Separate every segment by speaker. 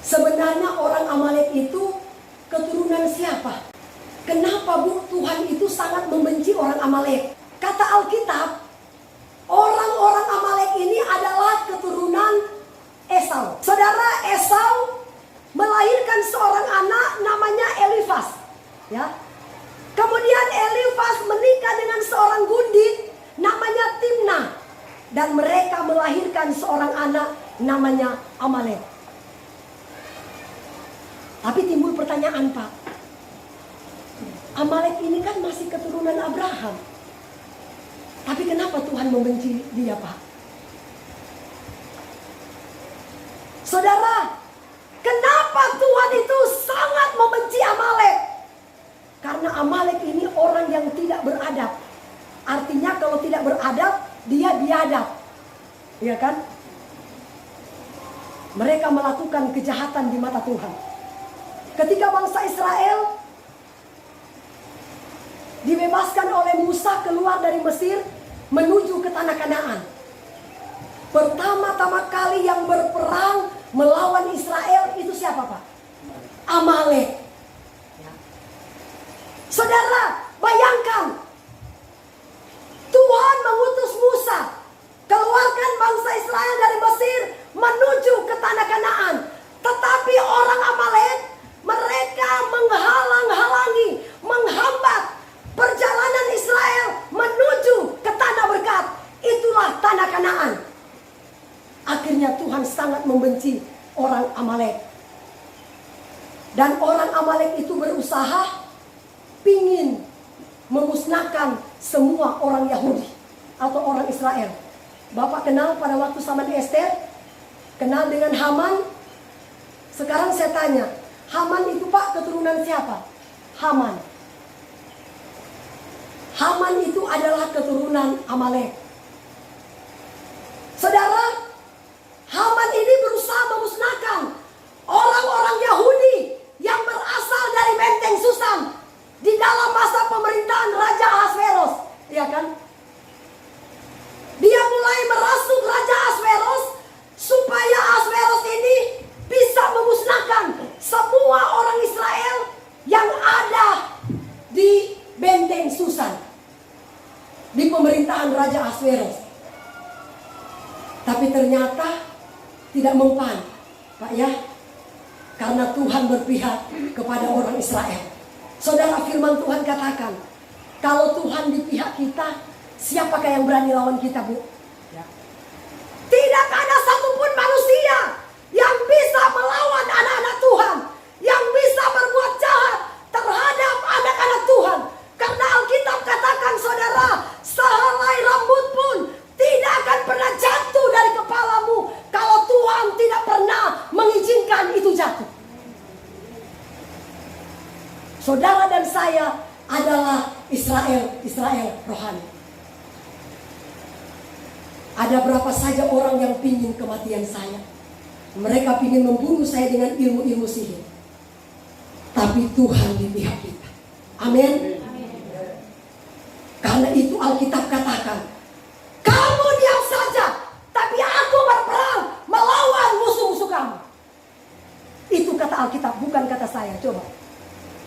Speaker 1: Sebenarnya orang Amalek itu keturunan siapa? Kenapa Bu Tuhan itu sangat membenci orang Amalek? Kata Alkitab, orang-orang Amalek ini adalah keturunan Esau. Saudara, Esau melahirkan seorang anak namanya Elifas. Ya. Kemudian Elifas menikah dengan seorang gundit namanya Timnah. Dan mereka melahirkan seorang anak namanya Amalek. Tapi timbul pertanyaan, Pak. Amalek ini kan masih keturunan Abraham. Tapi kenapa Tuhan membenci dia, Pak? Saudara, kenapa Tuhan itu sangat membenci Amalek? Karena Amalek ini orang yang tidak beradab. Artinya kalau tidak beradab, dia biadab. Iya kan? Mereka melakukan kejahatan di mata Tuhan. Ketika bangsa Israel dibebaskan oleh Musa keluar dari Mesir menuju ke tanah Kanaan. Pertama-tama kali yang berperang melawan Israel itu siapa, Pak? Amalek. Ya. Saudara, bayangkan Tuhan mengutus Musa keluarkan bangsa Israel dari Mesir menuju ke tanah Kanaan. Tetapi orang Amalek, mereka menghalang-halangi, menghambat perjalanan Israel menuju ke tanah berkat. Itulah tanah Kanaan. Akhirnya Tuhan sangat membenci orang Amalek. Dan orang Amalek itu berusaha pingin memusnahkan semua orang Yahudi atau orang Israel. Bapak kenal pada waktu zaman Ester? Kenal dengan Haman? Sekarang saya tanya, Haman itu Pak keturunan siapa? Haman. Haman itu adalah keturunan Amalek. Saudara, Haman ini berusaha memusnahkan orang-orang Yahudi yang berasal dari benteng Susan di dalam masa pemerintahan Raja Ahasveros, ya kan? Dia mulai merasuk Raja Ahasveros supaya Ahasveros ini bisa memusnahkan semua orang Israel yang ada di benteng Susan di pemerintahan Raja Ahasveros. Tapi ternyata tidak mempan, Pak ya, karena Tuhan berpihak kepada orang Israel. Saudara, firman Tuhan katakan, kalau Tuhan di pihak kita, siapakah yang berani lawan kita, Bu? Ya. Tidak ada satupun manusia yang bisa melawan anak-anak Tuhan, yang bisa berbuat jahat terhadap anak-anak Tuhan. Karena Alkitab katakan, saudara, sehelai rambut pun tidak akan pernah jatuh dari kepalamu kalau Tuhan tidak pernah mengizinkan itu jatuh. Saudara dan saya adalah Israel rohani. Ada berapa saja orang yang pingin kematian saya. Mereka pingin membunuh saya dengan ilmu-ilmu sihir. Tapi Tuhan di pihak kita. Amin. Karena itu Alkitab katakan, kamu diam saja, tapi aku berperang melawan musuh-musuh kamu. Itu kata Alkitab, bukan kata saya. Coba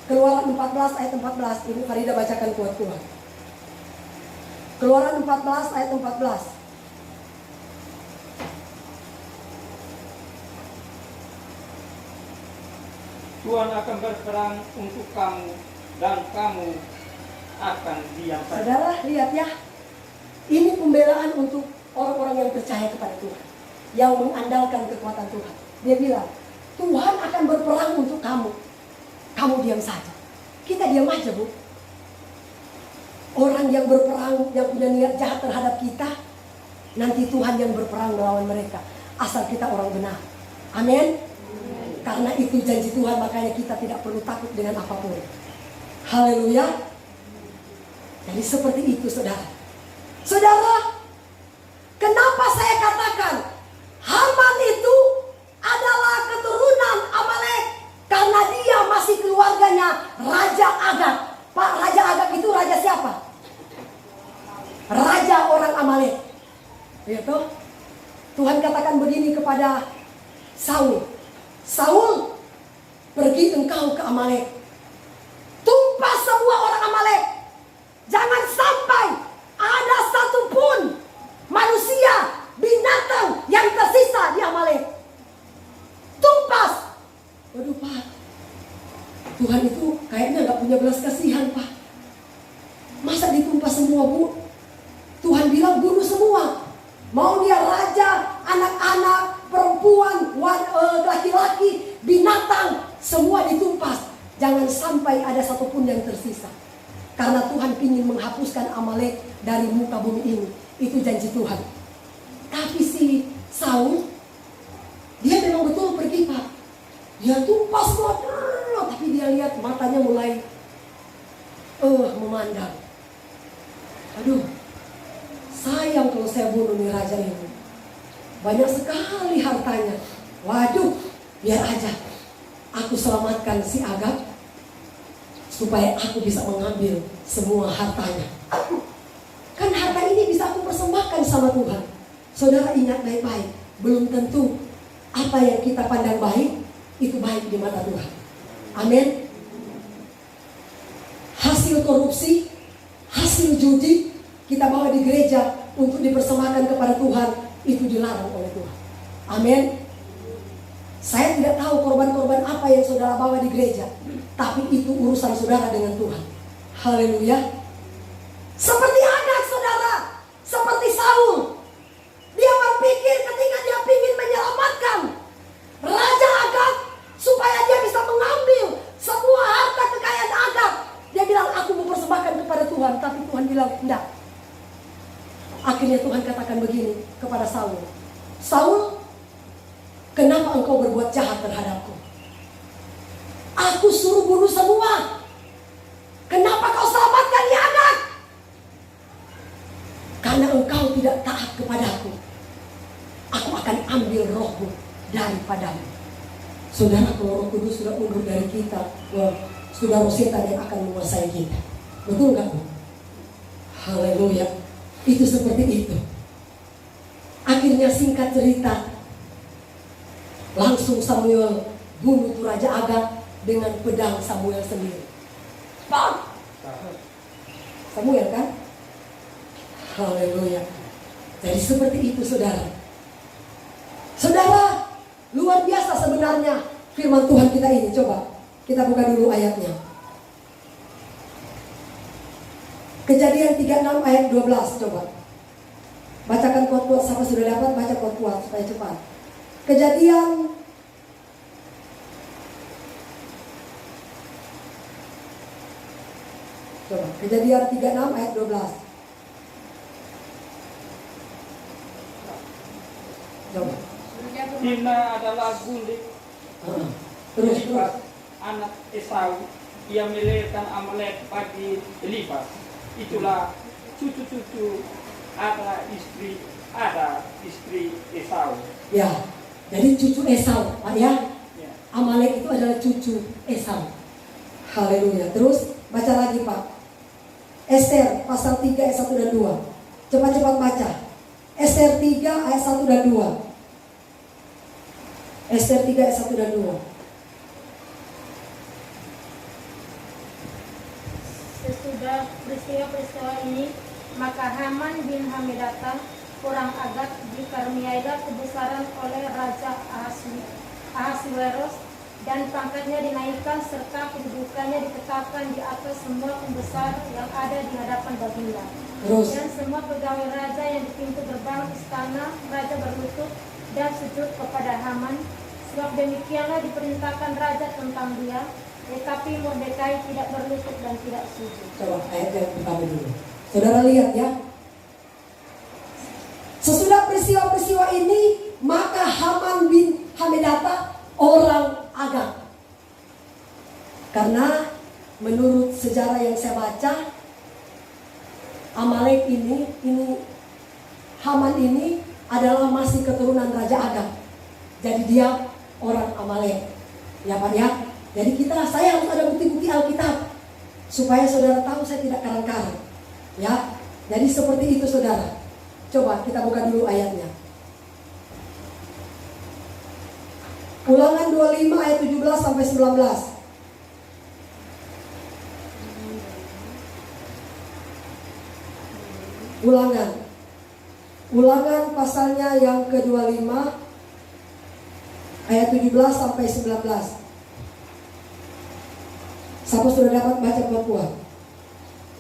Speaker 1: Keluaran 14 ayat 14. Ini Farida bacakan kuat-kuat. Keluaran 14 ayat 14.
Speaker 2: Tuhan akan berperang untuk kamu dan kamu akan diam saja.
Speaker 1: Saudara lihat ya, ini pembelaan untuk orang-orang yang percaya kepada Tuhan, yang mengandalkan kekuatan Tuhan. Dia bilang, Tuhan akan berperang untuk kamu, kamu diam saja. Kita diam aja, Bu. Orang yang berperang, yang punya niat jahat terhadap kita, nanti Tuhan yang berperang melawan mereka, asal kita orang benar. Amin. Karena itu janji Tuhan, makanya kita tidak perlu takut dengan apapun. Haleluya. Jadi seperti itu, saudara. Saudara, kenapa saya katakan Haman itu adalah keturunan Amalek? Karena dia masih keluarganya Raja Agag. Pak, Raja Agag itu raja siapa? Raja orang Amalek. Gitu. Tuhan katakan begini kepada Saul. Saul, pergi engkau ke Amalek. Tumpas semua orang Amalek. Jangan sampai ada satupun manusia, binatang yang tersisa di Amalek. Tumpas. Waduh Pak, Tuhan itu kayaknya gak punya belas kasihan Pak. Masa ditumpas semua Bu? Tuhan bilang bunuh semua. Mau dia raja, anak-anak, perempuan, laki-laki, binatang, semua ditumpas. Jangan sampai ada satupun yang tersisa. Karena Tuhan ingin menghapuskan Amalek dari muka bumi ini. Itu janji Tuhan. Tapi si Saul, dia memang betul pergi Pak. Dia tumpas semua, tapi dia lihat matanya mulai memandang. Aduh, sayang kalau saya bunuh nih raja ini. Banyak sekali hartanya. Waduh, biar aja aku selamatkan si Agag, supaya aku bisa mengambil semua hartanya. Kan harta ini bisa aku persembahkan sama Tuhan. Saudara ingat baik-baik, belum tentu apa yang kita pandang baik itu baik di mata Tuhan. Amin. Hasil korupsi, hasil judi kita bawa di gereja untuk dipersembahkan kepada Tuhan, itu dilarang oleh Tuhan. Amin. Saya tidak tahu korban-korban apa yang saudara bawa di gereja, tapi itu urusan saudara dengan Tuhan. Haleluya. Seperti Agag saudara, seperti Saul, dia berpikir ketika dia ingin menyelamatkan Raja Agag supaya dia bisa mengambil semua harta kekayaan Agag. Dia bilang aku mau persembahkan kepada Tuhan, tapi Tuhan bilang enggak. Akhirnya Tuhan katakan begini kepada Saul, Saul, kenapa engkau berbuat jahat terhadapku? Aku suruh bunuh semua. Kenapa kau selamatkan dia Agag? Karena engkau tidak taat kepadaku. Aku akan ambil rohmu daripadamu. Saudara, kalau Roh Kudus sudah mundur dari kita, sudah roh setan yang akan menguasai kita. Betul gak Bu? Haleluya. Itu seperti itu. Akhirnya singkat cerita, langsung Samuel bunuh tuh Raja Agag dengan pedang Samuel sendiri. Bang! Samuel kan? Haleluya. Jadi seperti itu saudara. Saudara, luar biasa sebenarnya firman Tuhan kita ini. Coba kita buka dulu ayatnya. Kejadian 36 ayat 12. Coba bacakan kuat-kuat, sama sudah dapat baca kuat-kuat supaya cepat. Kejadian Coba Kejadian 36 ayat 12. Coba.
Speaker 2: Dina adalah gundik
Speaker 1: Terus
Speaker 2: anak Esau. Ia melahirkan Amalek bagi Elifas. Itulah cucu-cucu ada istri Esau.
Speaker 1: Ya, jadi cucu Esau, Pak ya.
Speaker 2: Ya.
Speaker 1: Amalek itu adalah cucu Esau. Haleluya. Terus baca lagi Pak. Ester pasal 3 ayat 1 dan 2. Cepat-cepat baca. Ester 3 ayat 1 dan 2. Ester 3 ayat 1 dan 2.
Speaker 3: Sesudah peristiwa-peristiwa ini, maka Haman bin Hamedata, orang Agag, dikaruniai kebesaran oleh Raja Ahasuerus, dan pangkatnya dinaikkan serta kedudukannya ditetapkan di atas semua pembesar yang ada di hadapan baginda.
Speaker 1: Terus.
Speaker 3: Dan semua pegawai raja yang di pintu gerbang istana raja berlutut dan sujud kepada Haman, sebab demikianlah diperintahkan raja tentang dia. Tetapi Mordekai tidak berlutut dan tidak sujud.
Speaker 1: Coba ayat yang pertama dulu. Saudara lihat ya. Sesudah peristiwa-peristiwa ini, maka Haman bin Hamedata orang Agag. Karena menurut sejarah yang saya baca, Amalek ini Haman ini adalah masih keturunan Raja Agag. Jadi dia orang Amalek. Ya Pak ya. Jadi saya harus ada bukti-bukti Alkitab supaya saudara tahu saya tidak karang-karang. Ya. Jadi seperti itu saudara. Coba kita buka dulu ayatnya. Ulangan 25 ayat 17 sampai 19. Ulangan pasalnya yang ke-25 ayat 17 sampai 19. Siapa sudah dapat baca perempuan?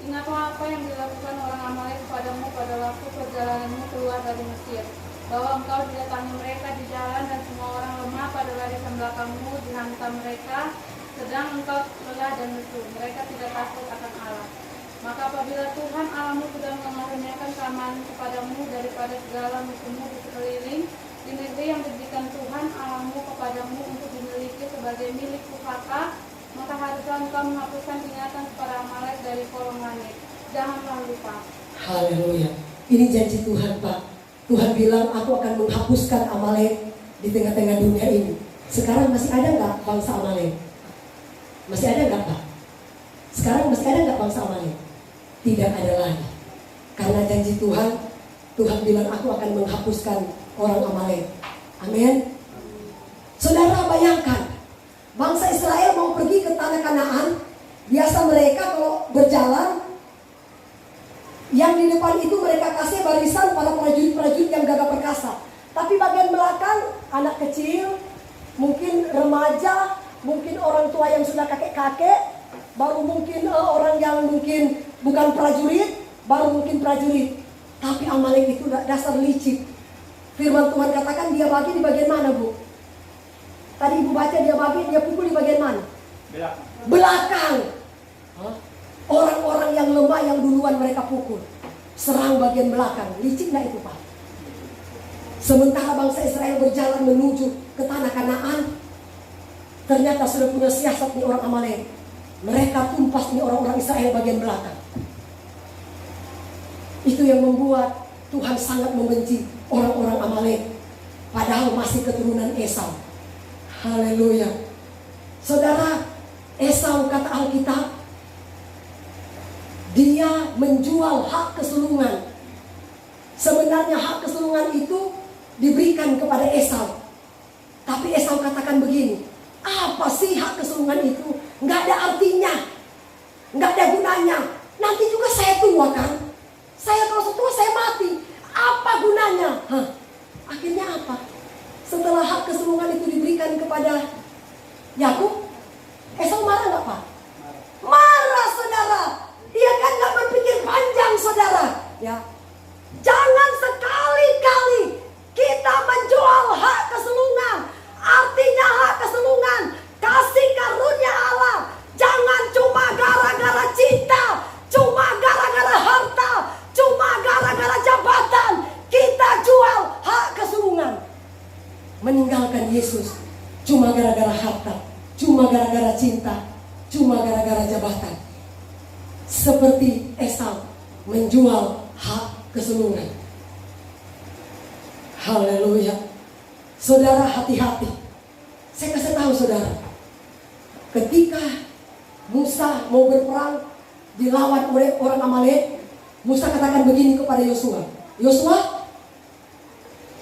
Speaker 4: Ingatlah apa yang dilakukan orang Amalek kepadamu pada waktu perjalananmu keluar dari Mesir, bahwa engkau didatangi mereka di jalan dan semua orang lemah pada barisan belakangmu dihantam mereka, sedang engkau lelah dan lesu. Mereka tidak takut akan Allah. Maka apabila Tuhan Allahmu sudah mengaruniakan keamanan kepadamu daripada segala musuhmu di sekeliling, di negeri yang diberikan Tuhan Allahmu kepadamu untuk dimiliki sebagai milik pusaka, maka haruslah engkau menghapuskan ingatan kepada Amalek dari kolong langit. Janganlah lupa.
Speaker 1: Haleluya. Ini janji Tuhan, Pak. Tuhan bilang, aku akan menghapuskan Amalek di tengah-tengah dunia ini. Sekarang masih ada nggak bangsa Amalek? Masih ada nggak, Pak? Sekarang masih ada nggak bangsa Amalek? Tidak ada lagi. Karena janji Tuhan, Tuhan bilang, aku akan menghapuskan orang Amalek. Amin. Saudara, bayangkan, bangsa Israel mau pergi ke tanah Kanaan. Biasa mereka kalau berjalan, yang di depan itu mereka kasih barisan para prajurit-prajurit yang gagah perkasa. Tapi bagian belakang, anak kecil, mungkin remaja, mungkin orang tua yang sudah kakek-kakek, baru mungkin orang yang mungkin bukan prajurit, baru mungkin prajurit. Tapi Amalek itu dasar licik. Firman Tuhan katakan dia bagi di bagian mana, Bu? Tadi Ibu baca dia pukul di bagian mana? Belakang. Orang-orang yang lemah yang duluan mereka pukul. Serang bagian belakang. Licik nggak itu, Pak? Sementara bangsa Israel berjalan menuju ke tanah Kanaan, ternyata sudah punya siasat nih orang Amalek. Mereka tumpas nih orang-orang Israel bagian belakang. Itu yang membuat Tuhan sangat membenci orang-orang Amalek. Padahal masih keturunan Esau. Haleluya. Saudara, Esau kata Alkitab, dia menjual hak kesulungan. Sebenarnya hak kesulungan itu diberikan kepada Esau. Tapi Esau katakan begini, apa sih hak kesulungan itu? Nggak ada artinya, nggak ada gunanya. Nanti juga saya tua kan? Saya kalau tua saya mati. Apa gunanya? Akhirnya apa? Setelah hak kesulungan itu diberikan kepada Yakub, Esau marah nggak, Pak? Marah, saudara. Dia kan nggak berpikir panjang, saudara. Ya, jangan sekali-kali kita menjual hak kesulungan. Artinya hak kesulungan, kasih karunia Allah. Jangan cuma gara-gara cinta, cuma gara-gara harta, cuma gara-gara jabatan kita jual hak kesulungan. Meninggalkan Yesus cuma gara-gara harta, cuma gara-gara cinta, cuma gara-gara jabatan. Seperti Esau menjual hak kesulungan. Haleluya. Saudara, hati-hati. Saya kasih tahu saudara, ketika Musa mau berperang dilawan oleh orang Amalek, Musa katakan begini kepada Yosua, Yosua,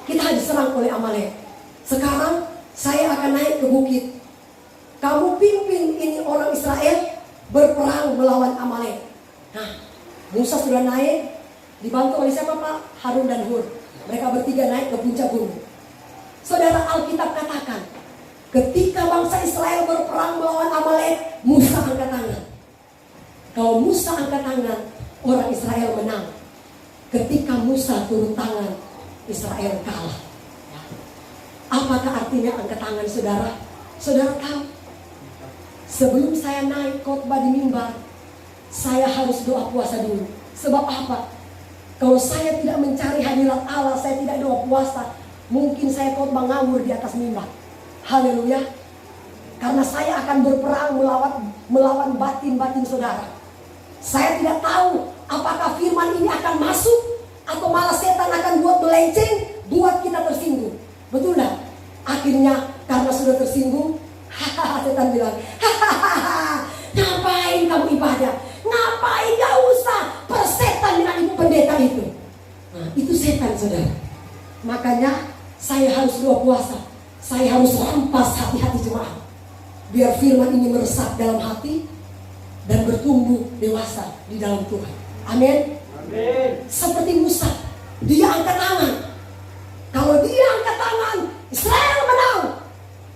Speaker 1: kita diserang oleh Amalek. Sekarang saya akan naik ke bukit. Kamu pimpin ini orang Israel berperang melawan Amalek. Nah, Musa sudah naik, dibantu oleh siapa, Pak? Harun dan Hur. Mereka bertiga naik ke puncak gunung. Saudara, Alkitab katakan, ketika bangsa Israel berperang melawan Amalek, Musa angkat tangan. Kalau Musa angkat tangan, orang Israel menang. Ketika Musa turun tangan, Israel kalah. Apakah artinya angkat tangan, saudara? Saudara tahu, sebelum saya naik khotbah di mimbar, saya harus doa puasa dulu. Sebab apa? Kalau saya tidak mencari hadirat Allah, saya tidak doa puasa, mungkin saya khotbah ngawur di atas mimbar. Haleluya. Karena saya akan berperang melawan batin-batin saudara. Saya tidak tahu apakah firman ini akan masuk, atau malah setan akan buat melenceng, buat kita tersinggung. Betul tak? Akhirnya karena sudah tersinggung, setan bilang, ngapain kamu ibadah? Ngapain, gak usah persetan dengan ibu pendeta itu. Nah, itu setan, saudara. Makanya saya harus doa puasa. Saya harus rampas hati-hati jemaat, biar firman ini meresap dalam hati dan bertumbuh dewasa di dalam Tuhan. Amin.
Speaker 2: Amin.
Speaker 1: Seperti Musa, dia angkat tangan. Kalau dia angkat tangan, Israel menang.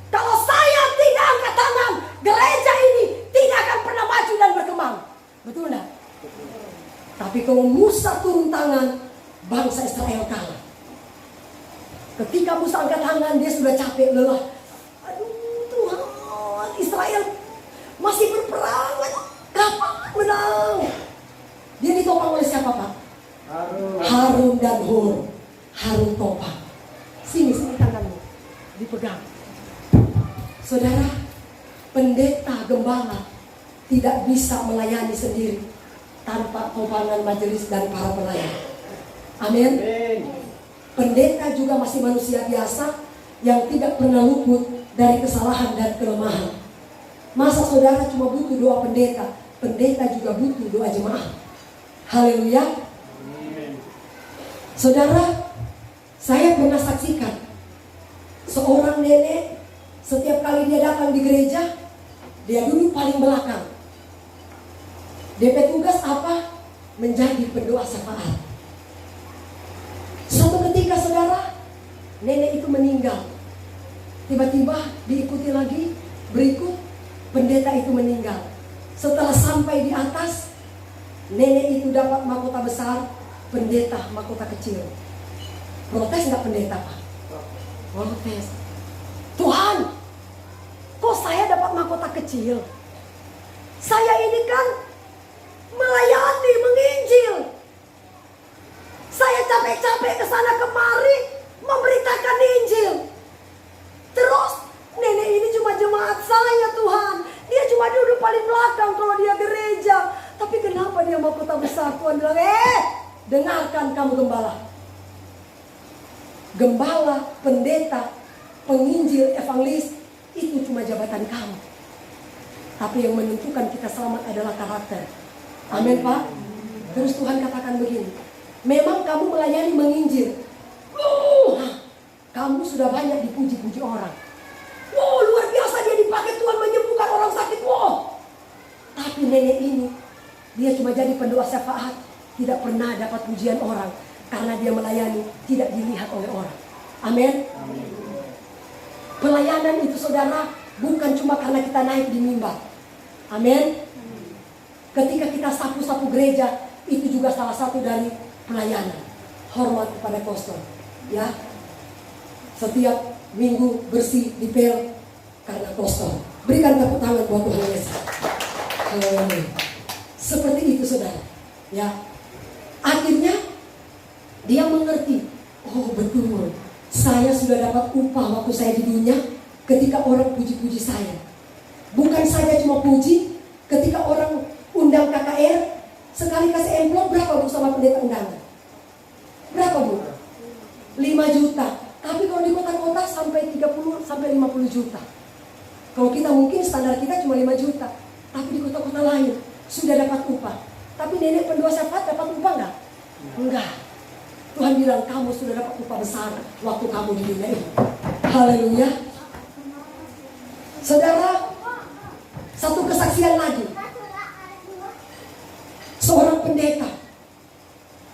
Speaker 1: Kalau saya tidak angkat tangan, gereja ini tidak akan pernah maju dan berkembang. Betul enggak? Tapi kalau Musa turun tangan, bangsa Israel kalah. Ketika Musa angkat tangan, dia sudah capek, lelah. Aduh Tuhan, Israel masih berperang. Kapan menang? Dia ditopang oleh siapa, Pak? Harun dan Hur. Harun topang. Sini tanganmu, dipegang. Saudara, pendeta gembala tidak bisa melayani sendiri tanpa topangan majelis dan para pelayan. Amin. Pendeta juga masih manusia biasa yang tidak pernah luput dari kesalahan dan kelemahan. Masa saudara cuma butuh doa pendeta, pendeta juga butuh doa jemaat. Haleluya. Saudara, saya pernah saksikan seorang nenek, setiap kali dia datang di gereja, dia duduk paling belakang. DP tugas apa? Menjadi pendoa syafaat. Suatu ketika saudara, nenek itu meninggal. Tiba-tiba diikuti lagi, berikut pendeta itu meninggal. Setelah sampai di atas, nenek itu dapat mahkota besar, pendeta mahkota kecil. Protes nggak pendeta, Pak? Protes. Tuhan, kok saya dapat mahkota kecil? Saya ini kan melayani, menginjil. Saya capek-capek ke sana kemari memberitakan Injil. Terus nenek ini cuma jemaat saya, Tuhan. Dia cuma duduk paling belakang kalau dia gereja. Tapi kenapa dia mahkota besar? Tuhan bilang, dengarkan kamu gembala. Gembala, pendeta, penginjil, evangelis, itu cuma jabatan kamu. Tapi yang menentukan kita selamat adalah karakter. Amin, Pak. Terus Tuhan katakan begini, memang kamu melayani menginjil. Kamu sudah banyak dipuji-puji orang. Luar biasa dia dipakai Tuhan menyembuhkan orang sakit. Tapi nenek ini, dia cuma jadi pendoa syafaat, tidak pernah dapat pujian orang. Karena dia melayani, tidak dilihat oleh orang. Amin. Pelayanan itu saudara, bukan cuma karena kita naik di mimbar. Amin. Ketika kita sapu-sapu gereja, itu juga salah satu dari pelayanan. Hormat kepada pastor, ya. Setiap minggu bersih dipel karena pastor. Berikan tepuk tangan buat Tuhan Yesus. Seperti itu saudara, ya. Akhirnya dia mengerti, oh betul, saya sudah dapat upah waktu saya di dunia ketika orang puji-puji saya. Bukan saja cuma puji, ketika orang undang KKR, sekali kasih amplop berapa Bu sama pendeta undangan? Berapa Bu? 5 juta. Tapi kalau di kota-kota sampai 30 sampai 50 juta. Kalau kita mungkin standar kita cuma 5 juta. Tapi di kota-kota lain sudah dapat upah. Tapi nenek pendoa syafaat dapat upah enggak? Enggak. Tuhan bilang kamu sudah dapat upah besar waktu kamu di dunia ini. Haleluya. Saudara, satu kesaksian lagi. Seorang pendeta,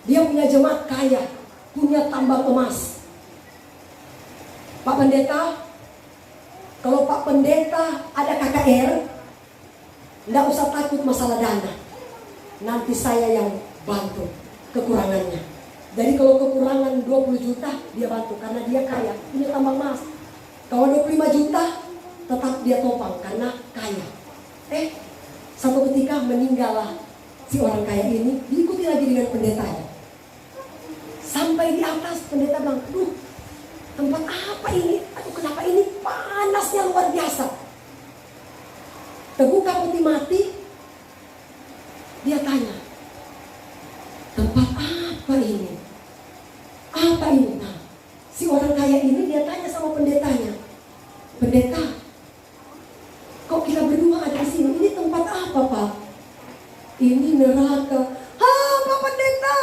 Speaker 1: dia punya jemaat kaya, punya tambang emas. Pak Pendeta, kalau Pak Pendeta ada KKR, tidak usah takut masalah dana. Nanti saya yang bantu kekurangannya. Jadi kalau kekurangan 20 juta, dia bantu karena dia kaya, punya tambang emas. Kalau 25 juta, tetap dia topang karena kaya. Satu ketika meninggallah si orang kaya ini, diikuti lagi dengan pendetanya. Sampai di atas pendeta bilang, tempat apa ini? Aduh, kenapa ini panasnya luar biasa? Terbuka peti mati, dia tanya, tempat apa ini? Apa ini? Nah, si orang kaya ini dia tanya sama pendetanya, pendeta, kok kita berdua ada di sini? Ini tempat apa, Pak? Ini neraka. Pak Pendeta,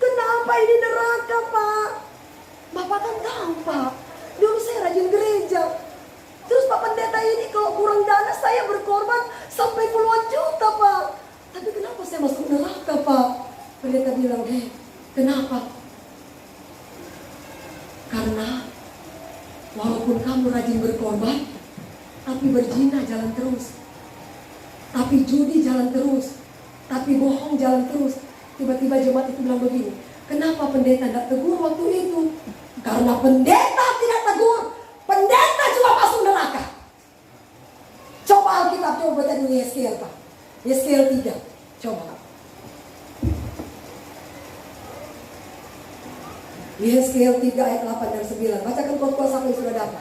Speaker 1: kenapa ini neraka, Pak? Bapak kan tahu, Pak. Dulu saya rajin gereja. Pendeta bilang, kenapa? Karena walaupun kamu rajin berkorban, tapi berzina jalan terus, tapi judi jalan terus, tapi bohong jalan terus. Tiba-tiba jemaat itu bilang begini, kenapa pendeta tidak tegur waktu itu? Karena pendeta tidak tegur, pendeta juga masuk neraka. Coba Alkitab, coba baca dulu Yeskiel, Pak. Yeskiel 3, coba. Yeskiel 3 ayat 8 dan 9. Bacakan kuat-kuat sampai sudah dapat.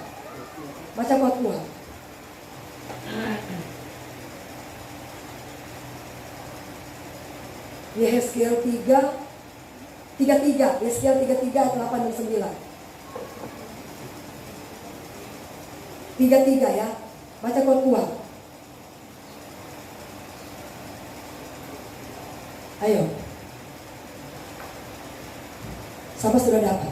Speaker 1: Baca kuat-kuat. Yeskiel 33. Yeskiel 33 ayat 8 dan 9. 33 ya. Baca kuat-kuat. Ayo. Siapa sudah dapat?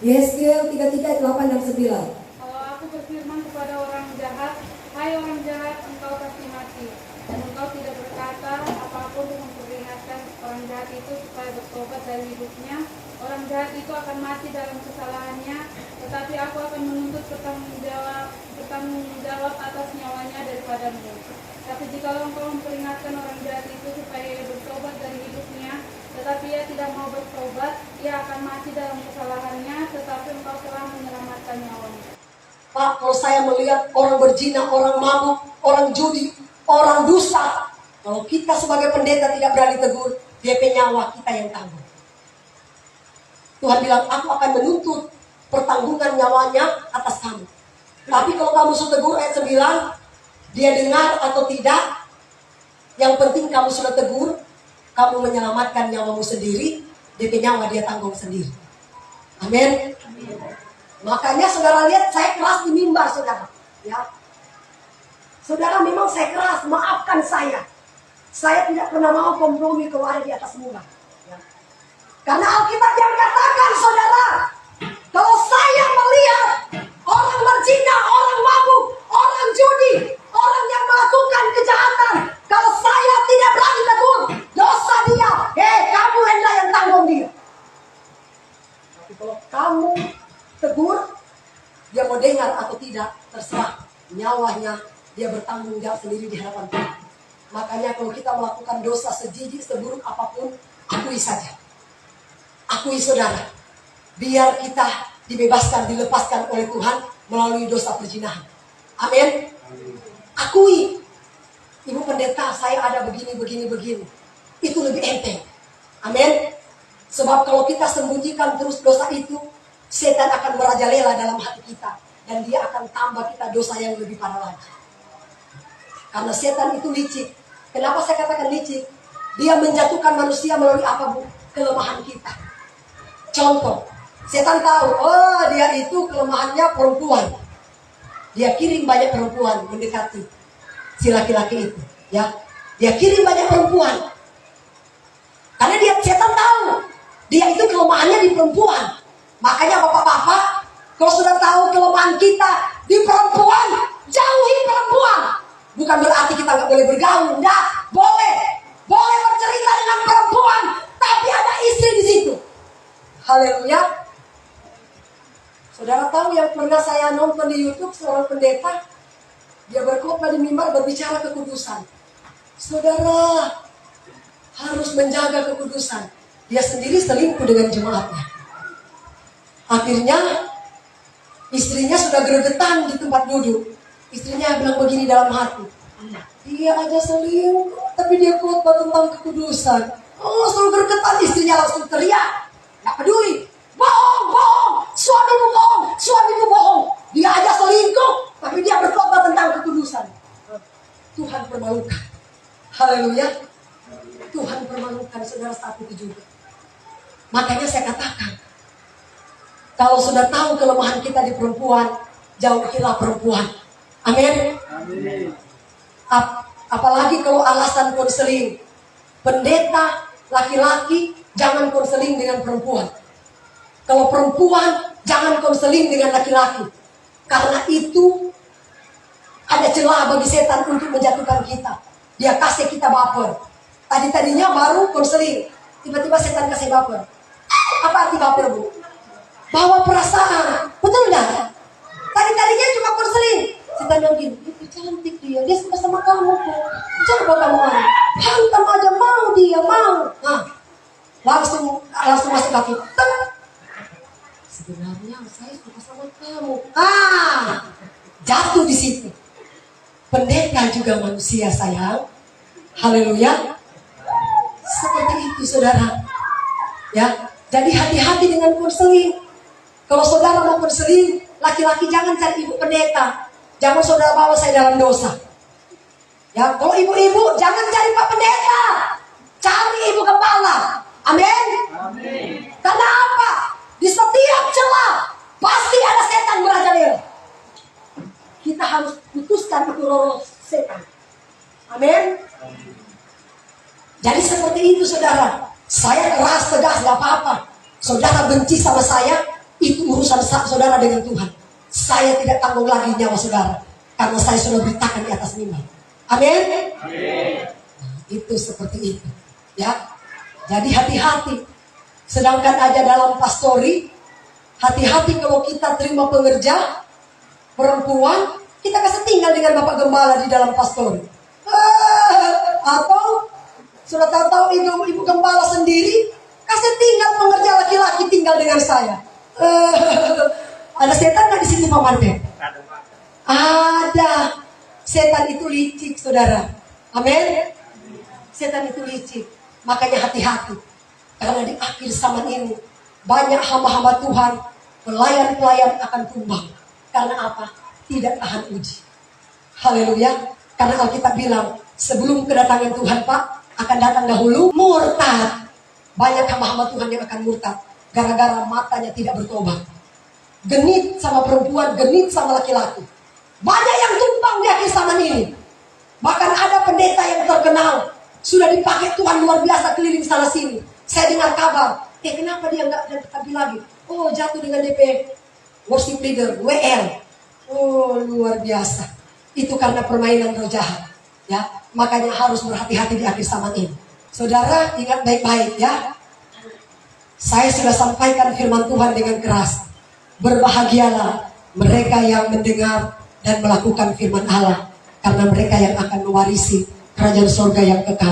Speaker 1: Yeskiel 33 ayat 8 dan 9.
Speaker 4: Kalau aku berfirman kepada orang jahat, hai orang jahat, engkau pasti mati. Dan engkau tidak berkata apapun untuk memperingatkan orang jahat itu supaya bertobat dari hidupnya. Orang jahat itu akan mati dalam kesalahannya, tetapi aku akan menuntut bertanggung jawab atas nyawanya daripadamu. Tapi jika engkau memperingatkan orang jahat itu supaya ia bertobat dari hidupnya, tetapi ia tidak mau bertobat, ia akan mati dalam kesalahannya, tetapi engkau telah menyelamatkan nyawanya.
Speaker 1: Pak, kalau saya melihat orang berzina, orang mabuk, orang judi, orang dusta, kalau kita sebagai pendeta tidak berani tegur, DP nyawa kita yang tanggung. Tuhan bilang, aku akan menuntut pertanggungan nyawanya atas kamu. Tapi kalau kamu sudah tegur ayat 9, dia dengar atau tidak, yang penting kamu sudah tegur, kamu menyelamatkan nyawamu sendiri, DP nyawa dia tanggung sendiri. Amin. Makanya saudara lihat saya keras di mimbar, saudara. Ya, saudara memang saya keras, maafkan saya. Saya tidak pernah mau kompromi kalau ada di atas mimbar. Ya. Karena Alkitab yang katakan, saudara, kalau saya melihat orang berzina, orang mabuk, orang judi, orang yang melakukan kejahatan, kalau saya tidak berani tegur, dosa dia. Kamu hendak yang tanggung dia. Tapi kalau kamu tegur, dia mau dengar atau tidak, terserah. Nyawanya dia bertanggung jawab sendiri di hadapan Tuhan. Makanya kalau kita melakukan dosa sejijik, seburuk apapun, akui saja. Akui, saudara. Biar kita dibebaskan, dilepaskan oleh Tuhan melalui dosa perzinahan. Amin. Akui. Ibu pendeta, saya ada begini. Itu lebih enteng. Amin. Sebab kalau kita sembunyikan terus dosa itu, setan akan merajalela dalam hati kita. Dan dia akan tambah kita dosa yang lebih parah lagi. Karena setan itu licik. Kenapa saya katakan licik? Dia menjatuhkan manusia melalui apa, Bu? Kelemahan kita. Contoh, setan tahu, dia itu kelemahannya perempuan. Dia kirim banyak perempuan mendekati si laki-laki itu. Ya, dia kirim banyak perempuan. Karena setan tahu, dia itu kelemahannya di perempuan. Makanya bapak-bapak, kalau sudah tahu kelemahan kita di perempuan, jauhi perempuan. Bukan berarti kita nggak boleh bergaul, enggak, boleh bercerita dengan perempuan, tapi ada istri di situ. Haleluya. Saudara tahu yang pernah saya nonton di YouTube seorang pendeta, dia berkhotbah di mimbar berbicara kekudusan. Saudara harus menjaga kekudusan. Dia sendiri selingkuh dengan jemaatnya. Akhirnya istrinya sudah gregetan di tempat duduk. Istrinya bilang begini dalam hati, dia aja selingkuh, tapi dia khotbah tentang kekudusan. Langsung gregetan, istrinya langsung teriak, nggak peduli, bohong, suamimu bohong. Dia aja selingkuh, tapi dia berkhotbah tentang kekudusan. Tuhan permalukan. Haleluya. Tuhan permalukan saudara saat itu juga. Makanya saya katakan, kalau sudah tahu kelemahan kita di perempuan, jauhilah perempuan. Amin. Apalagi kalau alasan konseling. Pendeta laki-laki jangan konseling dengan perempuan. Kalau perempuan jangan konseling dengan laki-laki. Karena itu ada celah bagi setan untuk menjatuhkan kita. Dia kasih kita baper. Tadinya baru konseling. Tiba-tiba setan kasih baper. Apa arti baper, Bu? Bawa perasaan. Betul enggak? Tadinya cuma konseling. Setan bilang gini, itu cantik dia suka sama kamu kok. Coba kamu hantam aja, mau dia, mau. Nah, langsung masuk kaki. Sebenarnya saya suka sama kamu. Jatuh di situ. Pendeta juga manusia, sayang. Haleluya. Seperti itu, saudara. Ya, jadi hati-hati dengan konseling. Kalau saudara mau konseling, laki-laki jangan cari ibu pendeta. Jangan saudara bawa saya dalam dosa. Ya, kalau ibu-ibu jangan cari Pak Pendeta. Cari ibu kepala. Amin. Karena apa? Di setiap celah pasti ada setan merajalela. Kita harus putuskan itu roh setan. Amin. Jadi seperti itu, saudara. Saya keras, tegas, gak apa-apa. Saudara benci sama saya, itu urusan saudara dengan Tuhan. Saya tidak tanggung lagi nyawa saudara, karena saya sudah beritakan di atas mimbar. Amin. Itu seperti itu. Ya. Jadi hati-hati. Sedangkan aja dalam pastori, hati-hati kalau kita terima pengerja perempuan, kita kasih tinggal dengan Bapak Gembala di dalam pastori. Atau sudah tahu ibu gembala sendiri, kasih tinggal pengerja laki-laki tinggal dengan saya. Ada setan nggak di situ, Pak Mante? Ada. Setan itu licik, saudara. Amin. Setan itu licik. Makanya hati-hati. Karena di akhir zaman ini banyak hamba-hamba Tuhan, pelayan-pelayan akan tumbang. Karena apa? Tidak tahan uji. Haleluya. Karena Alkitab bilang, sebelum kedatangan Tuhan, Pak, akan datang dahulu murtad. Banyak hamba-hamba Tuhan yang akan murtad gara-gara matanya tidak bertobat. Genit sama perempuan, genit sama laki-laki. Banyak yang tumbang di akhir zaman ini. Bahkan ada pendeta yang terkenal, sudah dipakai Tuhan luar biasa keliling sana sini. Saya dengar kabar, kenapa dia nggak tampil lagi? Oh, jatuh dengan DP worship leader, WL. Oh, luar biasa. Itu karena permainan roh jahat. Ya, makanya harus berhati-hati di akhir zaman ini. Saudara, ingat baik-baik ya. Saya sudah sampaikan firman Tuhan dengan keras. Berbahagialah mereka yang mendengar dan melakukan firman Allah, karena mereka yang akan mewarisi kerajaan surga yang kekal.